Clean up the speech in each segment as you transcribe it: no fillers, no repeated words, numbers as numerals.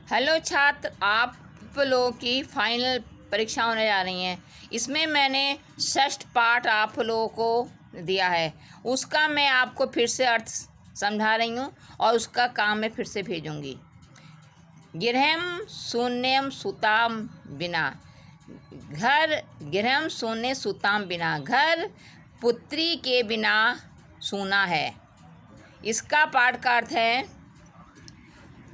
Hello छात्र, आप लोगों की फाइनल परीक्षा होने जा रही हैं। इसमें मैंने षष्ठ पाठ आप लोगों को दिया है, उसका मैं आपको फिर से अर्थ समझा रही हूँ और उसका काम मैं फिर से भेजूँगी। गृहम शून्यम सुताम बिना, घर गृहम शून्य सुताम बिना, घर पुत्री के बिना सूना है। इसका पाठ का अर्थ है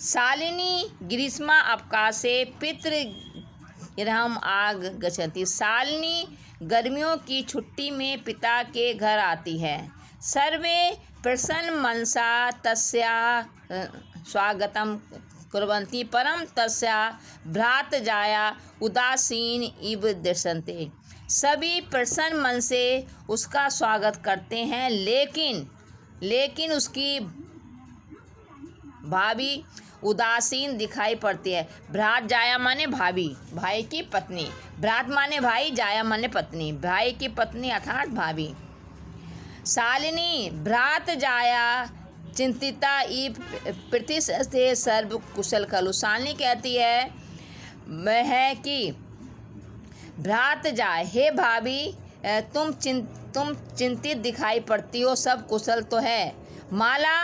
शालिनी ग्रीष्मा अवकाशे पितृगृहम् आगच्छति। शालिनी गर्मियों की छुट्टी में पिता के घर आती है। सर्वे प्रसन्न मनसा तस्याः स्वागतं कुर्वन्ति परं तस्याः भ्रातृजाया उदासीन इव दृश्यन्ते। सभी प्रसन्न मन से उसका स्वागत करते हैं, लेकिन उसकी भाभी उदासीन दिखाई पड़ती है। भ्रात जाया माने भाभी, भाई की पत्नी। भ्रात माने भाई, जाया माने पत्नी, भाई की पत्नी अर्थात भाभी। शालिनी भ्रात जाया चिंतिता ई प्रतिशते सर्व कुशल खलु। शालिनी कहती है वह कि भ्रात जाए, हे भाभी तुम चिंतित दिखाई पड़ती हो, सब कुशल तो है। माला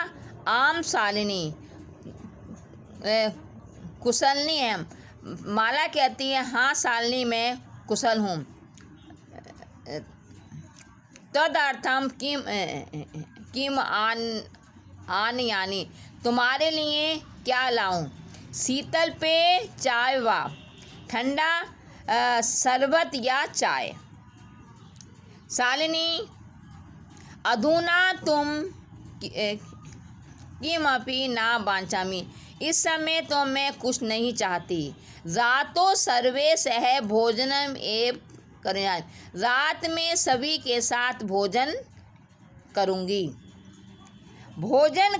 आम शालिनी कुशलनी है। माला कहती है हाँ शालिनी मैं कुशल हूँ। तदर्थम किम आन यानी, तुम्हारे लिए क्या लाऊं। शीतल पे चाय वा, ठंडा शरबत या चाय। शालिनी अधुना तुम किमपि ना वांछामि, इस समय तो मैं कुछ नहीं चाहती। रातो सर्वे सह भोजनम एव करें, रात में सभी के साथ भोजन करूँगी। भोजन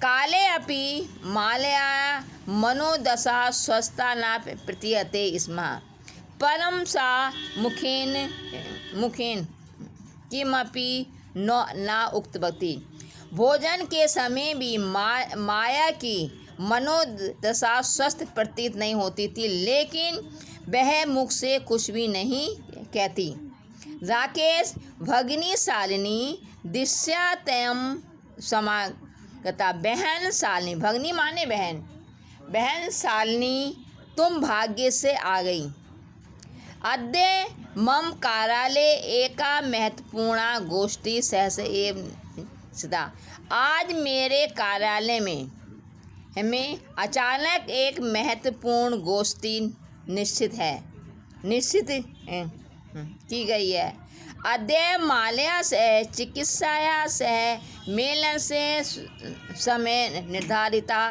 काले अपि मालया मनोदशा स्वस्था न प्रतीयते स्म। परम सा मुखेन किमपि न उक्तवती। भोजन के समय भी माया की मनोदशा स्वस्थ प्रतीत नहीं होती थी, लेकिन वह मुख से कुछ भी नहीं कहती। राकेश भगिनी शालिनी दिश्यातयम समागता। बहन शालिनी, भगिनी माने बहन, बहन शालिनी तुम भाग्य से आ गई। अद्य मम कार्यालय एका महत्वपूर्ण गोष्ठी सहस एव सदा। आज मेरे कार्यालय में अचानक एक महत्वपूर्ण गोष्ठी निश्चित की गई है। अद्य माल्या से चिकित्साया से मेलन से समय निर्धारिता।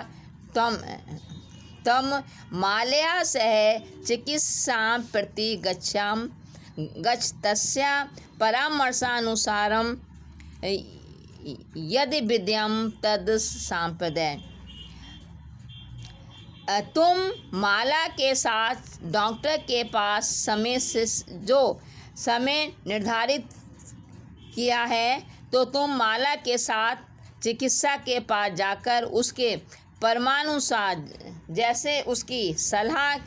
तम माल्या से चिकित्सा प्रति गच्छ तस्या परामर्शानुसारम यदि विद्यम तद सांप्रदाय। तुम माला के साथ डॉक्टर के पास समय निर्धारित किया है, तो तुम माला के साथ चिकित्सा के पास जाकर उसके परमानुसार, जैसे उसकी सलाह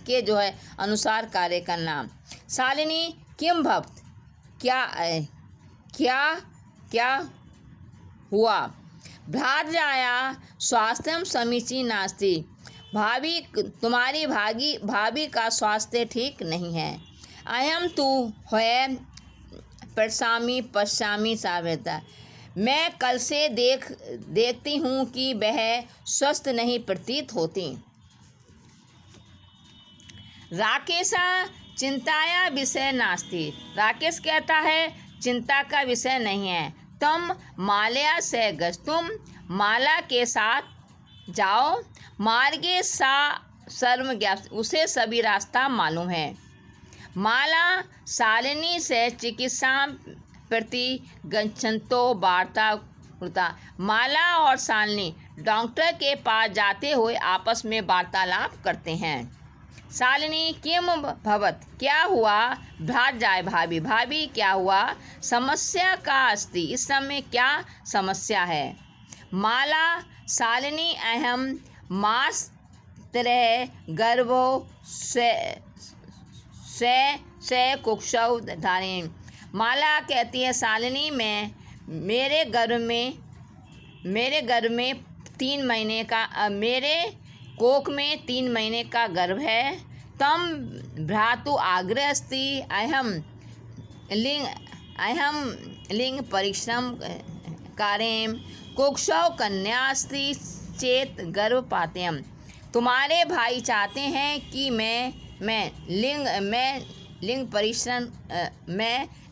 के अनुसार कार्य करना। शालिनी किम भवत, क्या हुआ। भ्रातृजाया स्वास्थ्यम समीचीन नास्ति। तुम्हारी भाभी का स्वास्थ्य ठीक नहीं है। अयम तु है पश्यामि सावेता। मैं कल से देखती हूँ कि वह स्वस्थ नहीं प्रतीत होती। राकेशा चिंताया विषय नास्ति। राकेश कहता है चिंता का विषय नहीं है। तुम माल्या से गज, तुम माला के साथ जाओ। मार्गे सा सर्व ज्ञात, उसे सभी रास्ता मालूम है। माला शालिनी से चिकित्सा प्रति गच्छन्तो वार्ता होता। माला और शालिनी डॉक्टर के पास जाते हुए आपस में वार्तालाप करते हैं। शालिनी किम भवत, क्या हुआ। भ्रात जाए भाभी क्या हुआ। समस्या का अस्ति, इस समय क्या समस्या है। माला शालिनी अहम मास्त्रः गर्भो से कुक्षौ धारिणी। माला कहती है शालिनी में मेरे गर्भ में 3 महीने का मेरे कोख में 3 महीने का गर्भ है। तम भ्रातु आग्रह अस्ति अहम लिंग परीक्षण कार्यम कुक्षौ कन्यास्ति चेत गर्भपातयम्। तुम्हारे भाई चाहते हैं कि मैं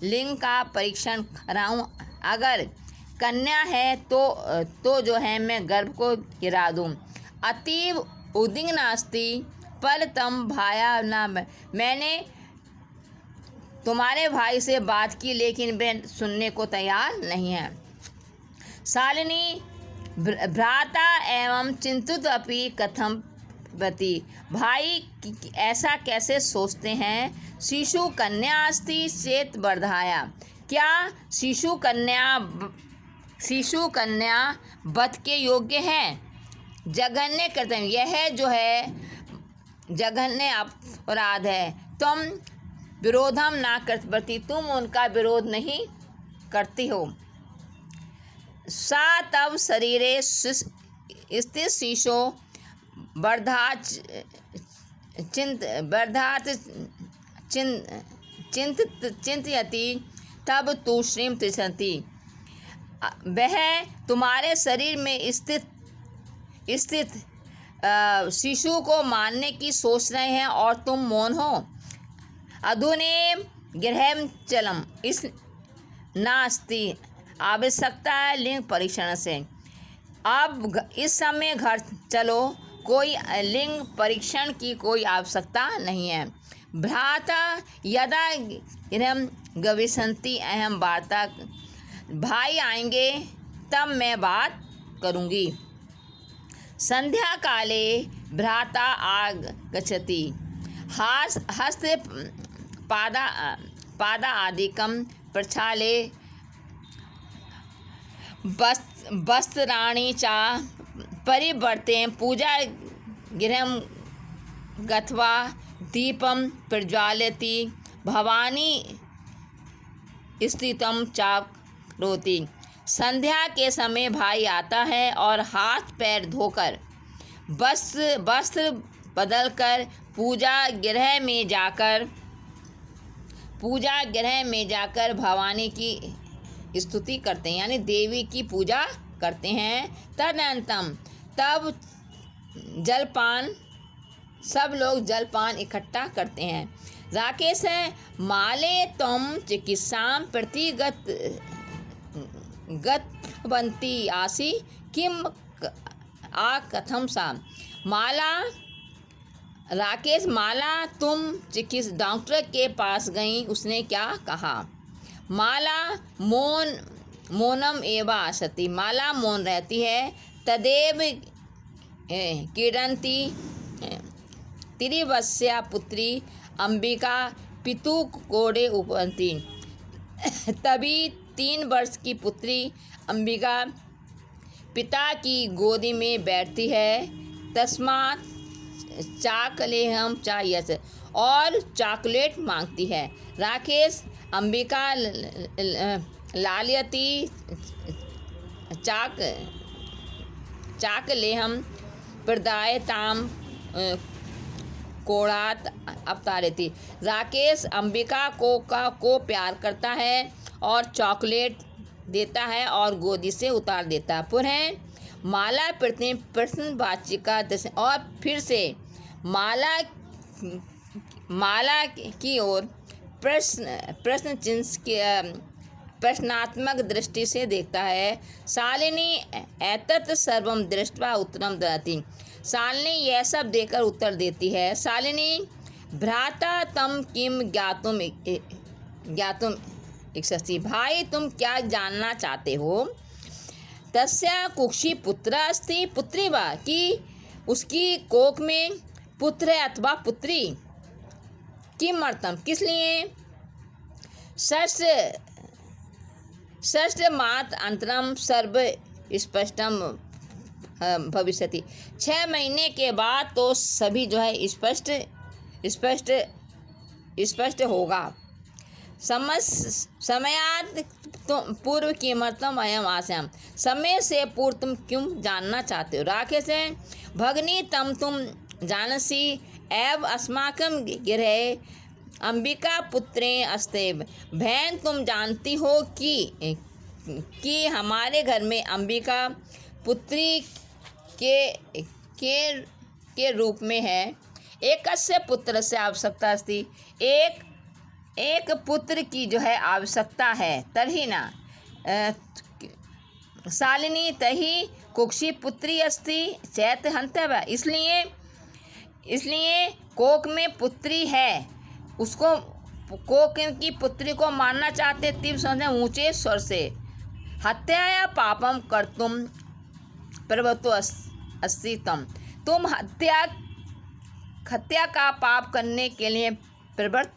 लिंग का परीक्षण कराऊं। अगर कन्या है तो जो है मैं गर्भ को गिरा दूं। अतीव उद्विग्न नास्ति पर तम भाया न। मैंने तुम्हारे भाई से बात की लेकिन वे सुनने को तैयार नहीं है। शालिनी भ्राता एवं चिंतित अपि कथम प्रति। भाई ऐसा कैसे सोचते हैं। शिशु कन्या अस्ति चेत वर्धाया। क्या शिशु कन्या वध के योग्य है। जघन्य कृत्यम यह जो है जघन्य अपराध है। तुम विरोधम ना करती तुम उनका विरोध नहीं करती हो। सा तब शरीरे स्थित शिशो वर्धात चिंतयति तब तूष्णीम तिष्ठति। वह तुम्हारे शरीर में स्थित शिशु को मारने की सोच रहे हैं और तुम मौन हो। अधुनेव गृहं चलम इस नास्ति आवश्यकता है लिंग परीक्षण से। अब इस समय घर चलो कोई लिंग परीक्षण की कोई आवश्यकता नहीं है। भ्राता यदा गृहं गविशन्ति अहम वार्ता। भाई आएंगे तब मैं बात करूँगी। संध्या काले भ्राता आगच्छति हस्ते पादा आदिकं प्रक्षाल्य वस्त्राणि च परिवर्त्य पूजा गृहं गत्वा दीपं प्रज्वालयति भवानी स्थितं च करोति। संध्या के समय भाई आता है और हाथ पैर धोकर वस्त्र बदलकर पूजा गृह में जाकर भवानी की स्तुति करते हैं यानी देवी की पूजा करते हैं। तदनंतम तब जलपान सब लोग जलपान इकट्ठा करते हैं। राकेश है माले तुम चिकित्सां प्रति गतवंती आसी किम आ कथम सा। माला राकेश माला तुम डॉक्टर के पास गई उसने क्या कहा। माला मौनम एवा आसति। माला मौन रहती है। तदेव क्रीडन्ति त्रिवस्या पुत्री अंबिका पितु कोड़े उपवन्ति। तभी 3 वर्ष की पुत्री अंबिका पिता की गोदी में बैठती है। तस्मात् चाकलेहम चाहिए और चॉकलेट मांगती है। राकेश अंबिका लालयति चाकलेहम प्रदायताम कोड़ात अवतारती। राकेश अंबिका को प्यार करता है और चॉकलेट देता है और गोदी से उतार देता है। पुनः माला प्रश्नवाचिका और फिर से माला की ओर प्रश्न चिन्ह प्रश्नात्मक दृष्टि से देखता है। शालिनी एतत् सर्वं दृष्ट्वा उत्तरं ददाति। शालिनी यह सब देकर उत्तर देती है। शालिनी भ्राता तम किम ज्ञातुम इच्छसि। भाई तुम क्या जानना चाहते हो। तस्या कुक्षी पुत्र अस्ति पुत्री वा कि उसकी कोख में पुत्र है अथवा पुत्री। किमर्थम किस लिए। षष्ठ मात अंतरम सर्व स्पष्टम भविष्यति। 6 महीने के बाद तो सभी जो है स्पष्ट स्पष्ट स्पष्ट होगा। समयात् पूर्व किमर्थम अयम आशयम, समय से पूर्व तुम क्यों जानना चाहते हो। राकेश भगनी तम तुम जानसी एव अस्माकं गृहे अंबिका पुत्रे अस्ते, बहन तुम जानती हो कि हमारे घर में अंबिका पुत्री के रूप में है। एकस्य पुत्र से आवश्यकता अस्ति, एक पुत्र की जो है आवश्यकता है। तर्हि ना शालिनी तही कुक्षी पुत्री अस्ति चैत हंतव्य, इसलिए कोक में पुत्री है, उसको कोक की पुत्री को मारना चाहते। तीव्र समझे ऊंचे स्वर से। हत्या या पापम कर तुम प्रवतो अस्ति तुम हत्या का पाप करने के लिए प्रवृत्त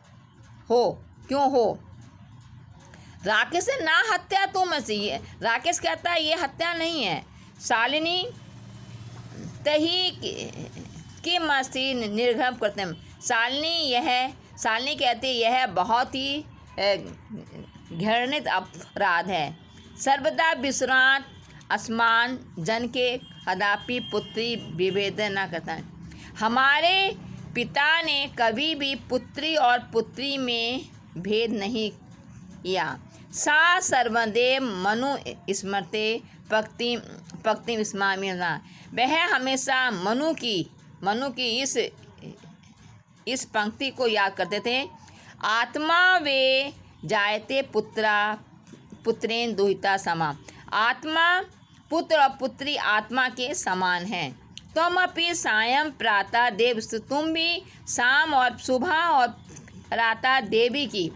हो, क्यों हो। राकेश ना हत्या तुम ऐसी, राकेश कहता है ये हत्या नहीं है। शालिनी तही की मस्ती निर्घम करते हैं। शालिनी कहती है यह बहुत ही घृणित अपराध है। सर्वदा विश्रांत असमान जन के कदापि पुत्री विभेद न करता है। हमारे पिता ने कभी भी पुत्री और पुत्री में भेद नहीं किया। सा सर्वदेव मनु स्मृते पक्ति स्मामी, वह हमेशा मनु की इस पंक्ति को याद करते थे। आत्मा वे जायते पुत्रा पुत्रेन दुहिता समा, आत्मा पुत्र और पुत्री आत्मा के समान है। तुम अपनी सायं प्रातः देव, तुम भी शाम और सुबह और प्रातः देवी की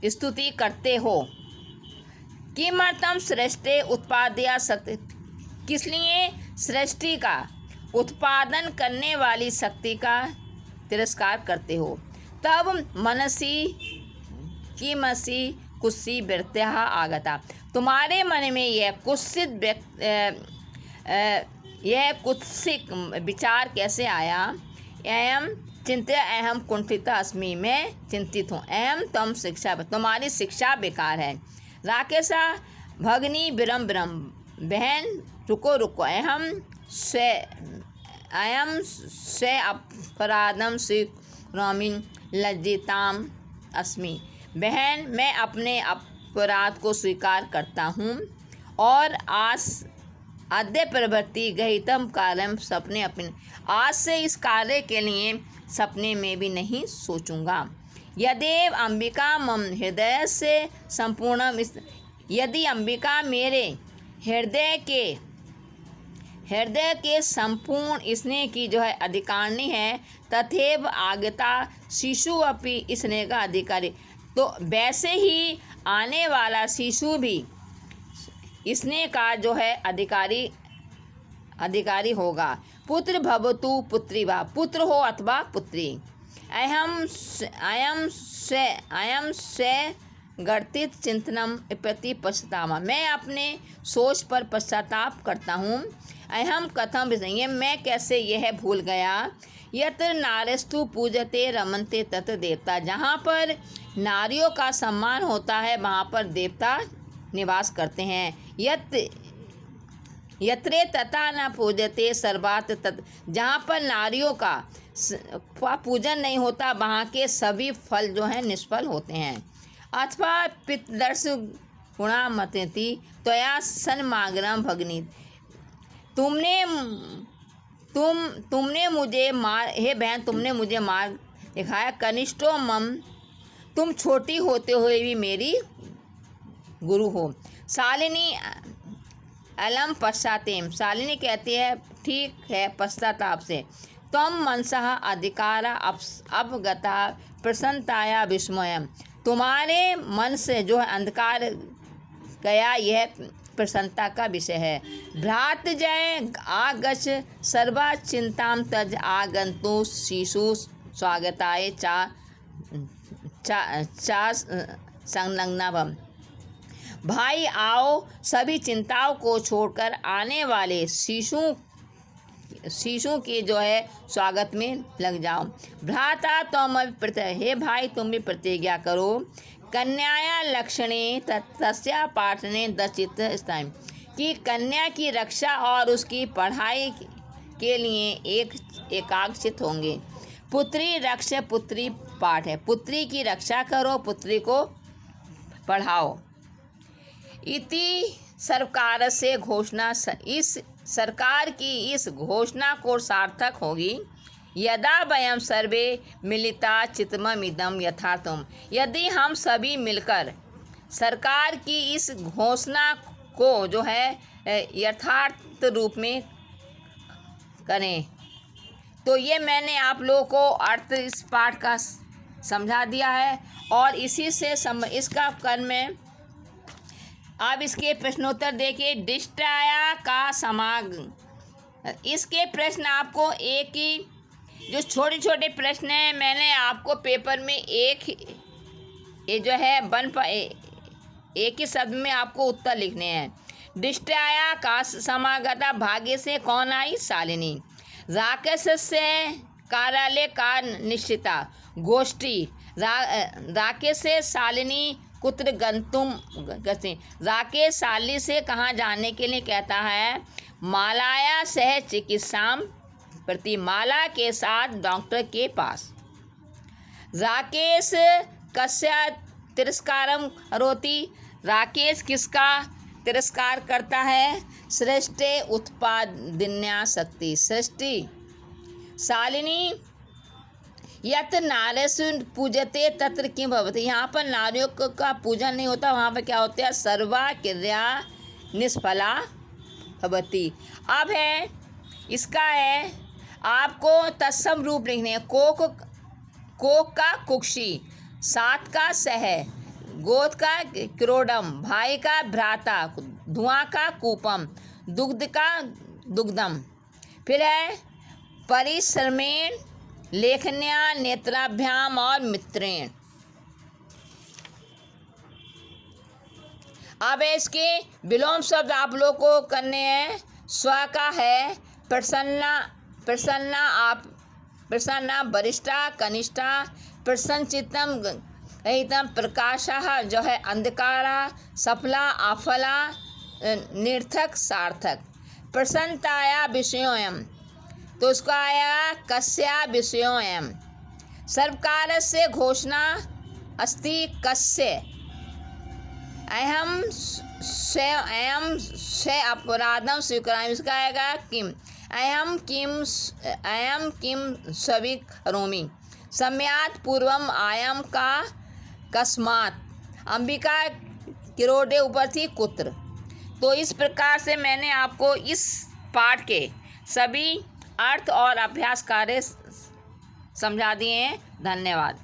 स्तुति करते हो। किमर्थम सृष्टि उत्पादया शक्ति, किसलिए सृष्टि का उत्पादन करने वाली शक्ति का तिरस्कार करते हो। तब मनसी कुत्सी वृत्त्या आगता, तुम्हारे मन में यह कुत्सित विचार कैसे आया। एवं चिंत्य अहम कुंठिता अस्मि, मैं चिंतित हूँ। एवं तम शिक्षा, तुम्हारी शिक्षा बेकार है। राकेशा भगनी विरम विरम, बहन रुको रुको। अहम स्व अपराधम स्वीकरोमि लज्जिताम अस्मि, बहन मैं अपने अपराध को स्वीकार करता हूँ और आद्य प्रवृत्ति गहितम कार्यम सपने अपने, आज से इस कार्य के लिए सपने में भी नहीं सोचूंगा। यदेव अंबिका मम हृदय से संपूर्ण, यदि अंबिका मेरे हृदय के संपूर्ण स्नेह की जो है अधिकारिणी है। तथैव आगता शिशु अपि स्नेह का अधिकारी, तो वैसे ही आने वाला शिशु भी स्नेह का जो है अधिकारी होगा। पुत्र भवतु पुत्री वा, पुत्र हो अथवा पुत्री। अयम स्व गर्तित चिंतनम प्रति पश्चाताप, मैं अपने सोच पर पश्चाताप करता हूँ। अहम कथम विषय, मैं कैसे यह भूल गया। यत्र नारेस्तु पूजते रमनते तत्र देवता, जहाँ पर नारियों का सम्मान होता है वहाँ पर देवता निवास करते हैं। यत्रे तथा न पूजते सर्वात तत्, जहाँ पर नारियों का पूजन नहीं होता वहाँ के सभी फल जो हैं निष्फल होते हैं। अथवा पितृदर्श गुणा मतति त्वया सन्मागरम भगनी, तुमने मुझे मार, हे बहन तुमने मुझे मार्ग दिखाया। कनिष्ठो मम, तुम छोटी होते हुए भी मेरी गुरु हो। शालिनी अलम पश्चातेम, शालिनी कहती है ठीक है पश्चाताप से। तम मनसः अधिकारा अवगता प्रसन्नताया विस्मयम, तुम्हारे मन से जो है अंधकार गया यह प्रसन्नता का विषय है। भ्रात जय आगछ सर्वा चिंताम तज आगंतु शिशु स्वागताय चा संलग्ना भम, भाई आओ सभी चिंताओं को छोड़कर आने वाले शिशु के जो है स्वागत में लग जाओ। भ्राता तुम हे भाई तुम भी प्रतिज्ञा करो। कन्याया लक्षणे तस्या पाठने दचित स्थान कि कन्या की रक्षा और उसकी पढ़ाई के लिए एकाग्रचित होंगे। पुत्री रक्ष पुत्री पाठ है, पुत्री की रक्षा करो, पुत्री को पढ़ाओ। इति सरकार से घोषणा, इस सरकार की इस घोषणा को सार्थक होगी। यदा वयम सर्वे मिलिता चित्तम इदम यथार्थम, यदि हम सभी मिलकर सरकार की इस घोषणा को जो है यथार्थ रूप में करें। तो ये मैंने आप लोगों को अर्थ इस पाठ का समझा दिया है और इसी से इसका कर्म में अब इसके प्रश्नोत्तर देखिए। डिष्टाया का समाग, इसके प्रश्न आपको एक ही जो छोटे छोटे प्रश्न हैं मैंने आपको पेपर में एक ये जो है एक ही शब्द में आपको उत्तर लिखने हैं। डिष्टाया का समागता, भाग्य से कौन आई? शालिनी। राकेश से कार्यालय का निश्चिता, गोष्ठी। राकेश से शालिनी कुत्र गंतुम गति, राकेश शालिनी से कहाँ जाने के लिए कहता है? मालाया सह चिकित्साम प्रति, माला के साथ डॉक्टर के पास। राकेश कस्या तिरस्कारम करोति, राकेश किसका तिरस्कार करता है? सृष्टि उत्पादन्या शक्ति, सृष्टि। शालिनी यत नारेषु पूजते तत्र किं भवति, यहाँ पर नारियों का पूजन नहीं होता, वहाँ पर क्या होता है? सर्वा क्रिया निष्फला भवति। अब है इसका है आपको तत्सम रूप लिखने हैं। कोक का कुक्षी, सात का सह, गोद का क्रोडम, भाई का भ्राता, धुआं का कूपम, दुग्ध का दुग्धम। फिर है परिश्रमेण लेखन्या नेत्राभ्याम और मित्रेण। अब इसके विलोम शब्द आप लोग को करने हैं। स्व का है प्रसन्ना वरिष्ठा कनिष्ठा, प्रसन्नचित्तम हितम प्रकाशः जो है अंधकारा, सफला आफला निर्थक सार्थक। प्रसन्नताया विषयोयम, तो उसका आया कस्या विषयोयम। सर्वकार से घोषणा अस्ति कस्य, अहम से अपराधम स्वीकारामि, इसका आएगा किम, अहम किम स्वीकरोमि। सम्यात् पूर्वम आयम का कस्मात्, अंबिका किरोड़े ऊपर थी कुत्र। तो इस प्रकार से मैंने आपको इस पाठ के सभी अर्थ और अभ्यास कार्य समझा दिए हैं। धन्यवाद।